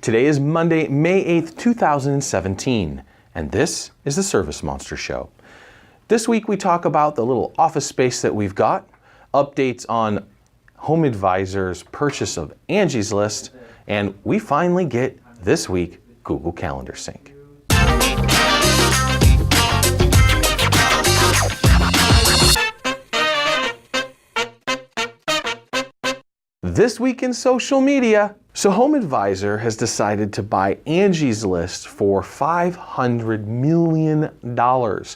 Today is Monday, May 8th, 2017, and this is the ServiceMonster Show. This week we talk about the little office space that we've got, updates on HomeAdvisor's purchase of Angie's List, and we finally get, this week, Google Calendar Sync. This week in social media. So HomeAdvisor has decided to buy Angie's List for $500 million.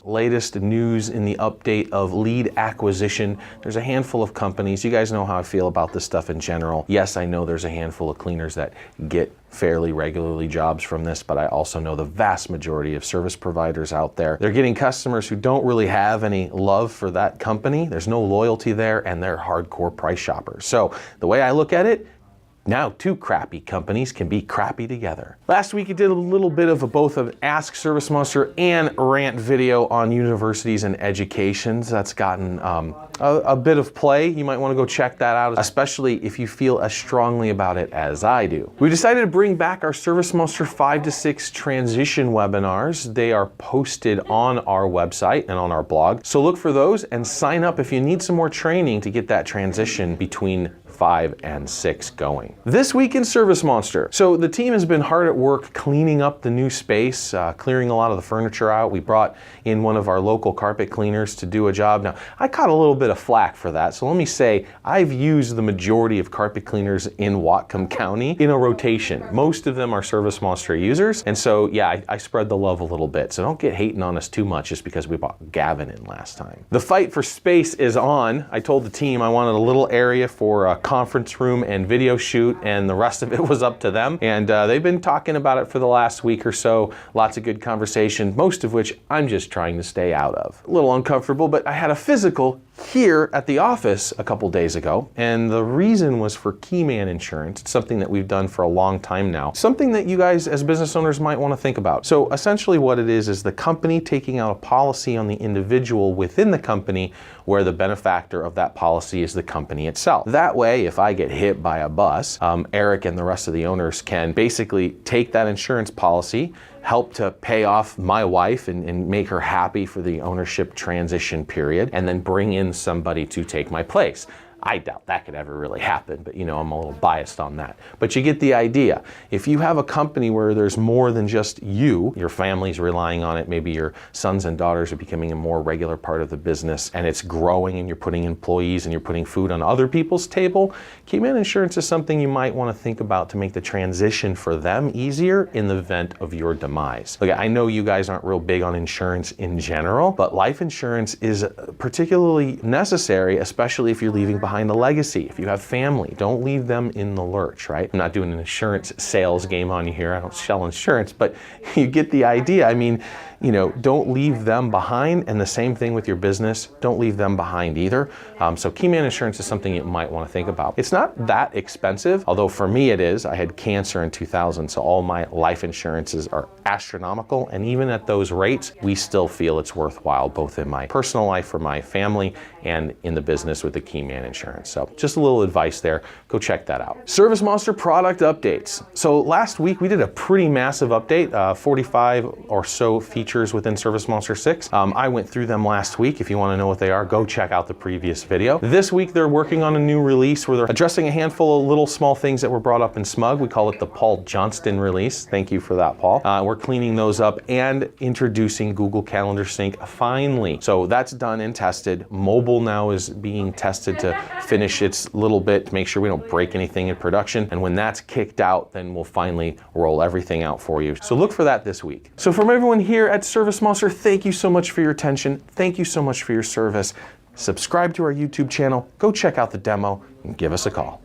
Latest news in the update of lead acquisition. There's a handful of companies. You guys know how I feel about this stuff in general. Yes, I know there's a handful of cleaners that get fairly regularly jobs from this, but I also know the vast majority of service providers out there, they're getting customers who don't really have any love for that company. There's no loyalty there, and they're hardcore price shoppers. So the way I look at it, now two crappy companies can be crappy together. Last week I did a little bit of both an Ask ServiceMonster and rant video on universities and educations. That's gotten a bit of play. You might want to go check that out, especially if you feel as strongly about it as I do. We decided to bring back our ServiceMonster 5 to 6 transition webinars. They are posted on our website and on our blog. So look for those and sign up if you need some more training to get that transition between 5 and 6 going. This week in ServiceMonster. So the team has been hard at work cleaning up the new space, clearing a lot of the furniture out. We brought in one of our local carpet cleaners to do a job. Now, I caught a little bit of flack for that, so let me say I've used the majority of carpet cleaners in Whatcom County in a rotation. Most of them are ServiceMonster users, and so yeah, I spread the love a little bit. So don't get hating on us too much just because we brought Gavin in last time. The fight for space is on. I told the team I wanted a little area for a conference room and video shoot, and the rest of it was up to them. And they've been talking about it for the last week or so. Lots of good conversation, most of which I'm just trying to stay out of. A little uncomfortable, but I had a physical here at the office a couple days ago, and the reason was for Keyman Insurance. It's something that we've done for a long time now. Something that you guys as business owners might want to think about. So essentially what it is the company taking out a policy on the individual within the company where the benefactor of that policy is the company itself. That way, if I get hit by a bus, Eric and the rest of the owners can basically take that insurance policy, help to pay off my wife and make her happy for the ownership transition period, and then bring in somebody to take my place. I doubt that could ever really happen, but you know, I'm a little biased on that. But you get the idea. If you have a company where there's more than just you, your family's relying on it, maybe your sons and daughters are becoming a more regular part of the business, and it's growing and you're putting employees and you're putting food on other people's table, Keyman Insurance is something you might want to think about to make the transition for them easier in the event of your demise. Look, I know you guys aren't real big on insurance in general, but life insurance is particularly necessary, especially if you're leaving behind a legacy. If you have family, don't leave them in the lurch, right? I'm not doing an insurance sales game on you here. I don't sell insurance, but you get the idea. I mean, you know, don't leave them behind, and the same thing with your business. Don't leave them behind either. So Keyman Insurance is something you might want to think about. It's not that expensive, although for me it is. I had cancer in 2000, so all my life insurances are astronomical, and even at those rates, we still feel it's worthwhile, both in my personal life for my family and in the business with the Keyman Insurance. So just a little advice there. Go check that out. ServiceMonster product updates. So last week we did a pretty massive update, 45 or so features within ServiceMonster 6. I went through them last week. If you want to know what they are, go check out the previous video. This week they're working on a new release where they're addressing a handful of little small things that were brought up in Smug. We call it the Paul Johnston release. Thank you for that, Paul. We're cleaning those up and introducing Google Calendar Sync finally. So that's done and tested. Mobile now is being tested to finish its little bit to make sure we don't break anything in production. And when that's kicked out, then we'll finally roll everything out for you. So look for that this week. So from everyone here at ServiceMonster, thank you so much for your attention. Thank you so much for your service. Subscribe to our YouTube channel, go check out the demo, and give us a call.